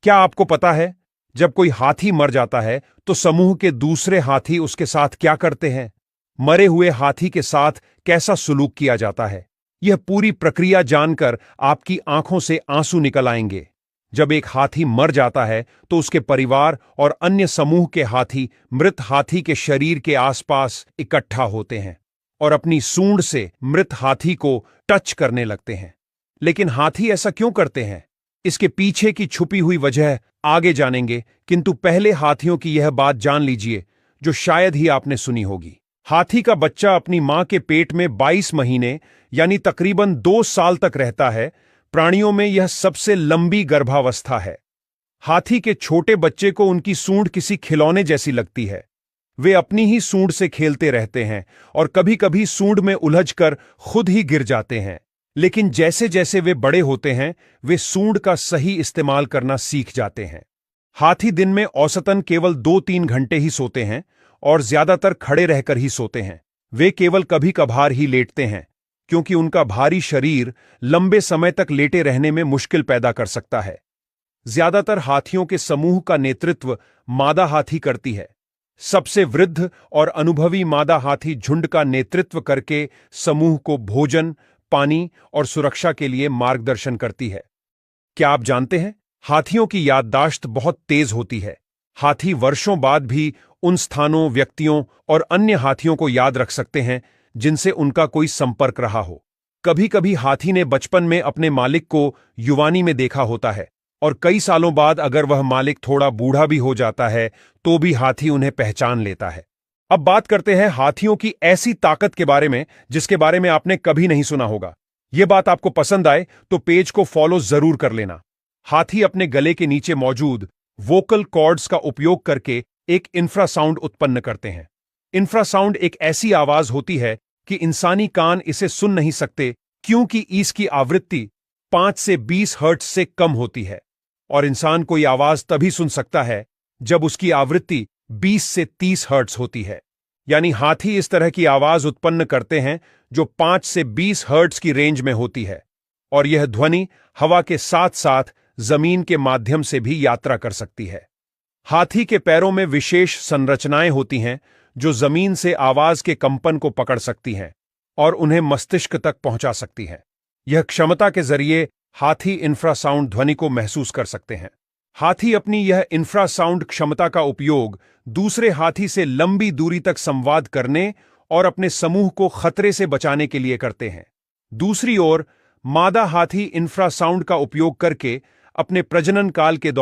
क्या आपको पता है, जब कोई हाथी मर जाता है तो समूह के दूसरे हाथी उसके साथ क्या करते हैं? मरे हुए हाथी के साथ कैसा सुलूक किया जाता है? यह पूरी प्रक्रिया जानकर आपकी आंखों से आंसू निकल आएंगे। जब एक हाथी मर जाता है तो उसके परिवार और अन्य समूह के हाथी मृत हाथी के शरीर के आसपास इकट्ठा होते हैं और अपनी सूंड से मृत हाथी को टच करने लगते हैं। लेकिन हाथी ऐसा क्यों करते हैं? इसके पीछे की छुपी हुई वजह आगे जानेंगे, किंतु पहले हाथियों की यह बात जान लीजिए जो शायद ही आपने सुनी होगी। हाथी का बच्चा अपनी मां के पेट में 22 महीने यानी तकरीबन 2 साल तक रहता है। प्राणियों में यह सबसे लंबी गर्भावस्था है। हाथी के छोटे बच्चे को उनकी सूंड किसी खिलौने जैसी लगती है। वे अपनी ही सूंड से खेलते रहते हैं और कभी-कभी सूंड में उलझकर खुद ही गिर जाते हैं। लेकिन जैसे जैसे वे बड़े होते हैं, वे सूंड का सही इस्तेमाल करना सीख जाते हैं। हाथी दिन में औसतन केवल 2-3 घंटे ही सोते हैं और ज्यादातर खड़े रहकर ही सोते हैं। वे केवल कभी कभार ही लेटते हैं, क्योंकि उनका भारी शरीर लंबे समय तक लेटे रहने में मुश्किल पैदा कर सकता है। ज्यादातर हाथियों के समूह का नेतृत्व मादा हाथी करती है। सबसे वृद्ध और अनुभवी मादा हाथी झुंड का नेतृत्व करके समूह को भोजन, पानी और सुरक्षा के लिए मार्गदर्शन करती है। क्या आप जानते हैं, हाथियों की याददाश्त बहुत तेज होती है। हाथी वर्षों बाद भी उन स्थानों, व्यक्तियों और अन्य हाथियों को याद रख सकते हैं जिनसे उनका कोई संपर्क रहा हो। कभी-कभी हाथी ने बचपन में अपने मालिक को युवानी में देखा होता है और कई सालों बाद अगर वह मालिक थोड़ा बूढ़ा भी हो जाता है तो भी हाथी उन्हें पहचान लेता है। अब बात करते हैं हाथियों की ऐसी ताकत के बारे में जिसके बारे में आपने कभी नहीं सुना होगा। यह बात आपको पसंद आए तो पेज को फॉलो जरूर कर लेना। हाथी अपने गले के नीचे मौजूद वोकल कॉर्ड्स का उपयोग करके एक इंफ्रासाउंड उत्पन्न करते हैं। इंफ्रासाउंड एक ऐसी आवाज होती है कि इंसानी कान इसे सुन नहीं सकते, क्योंकि इसकी आवृत्ति 5 से 20 हर्ट्ज से कम होती है और इंसान कोई आवाज तभी सुन सकता है जब उसकी आवृत्ति 20 से 30 हर्ट्ज होती है। यानी हाथी इस तरह की आवाज उत्पन्न करते हैं जो 5 से 20 हर्ट्ज की रेंज में होती है और यह ध्वनि हवा के साथ साथ जमीन के माध्यम से भी यात्रा कर सकती है। हाथी के पैरों में विशेष संरचनाएं होती हैं जो जमीन से आवाज के कंपन को पकड़ सकती हैं और उन्हें मस्तिष्क तक पहुंचा सकती हैं। यह क्षमता के जरिए हाथी इंफ्रासाउंड ध्वनि को महसूस कर सकते हैं। हाथी अपनी यह इंफ्रासाउंड क्षमता का उपयोग दूसरे हाथी से लंबी दूरी तक संवाद करने और अपने समूह को खतरे से बचाने के लिए करते हैं। दूसरी ओर, मादा हाथी इंफ्रासाउंड का उपयोग करके अपने प्रजनन काल के दौरान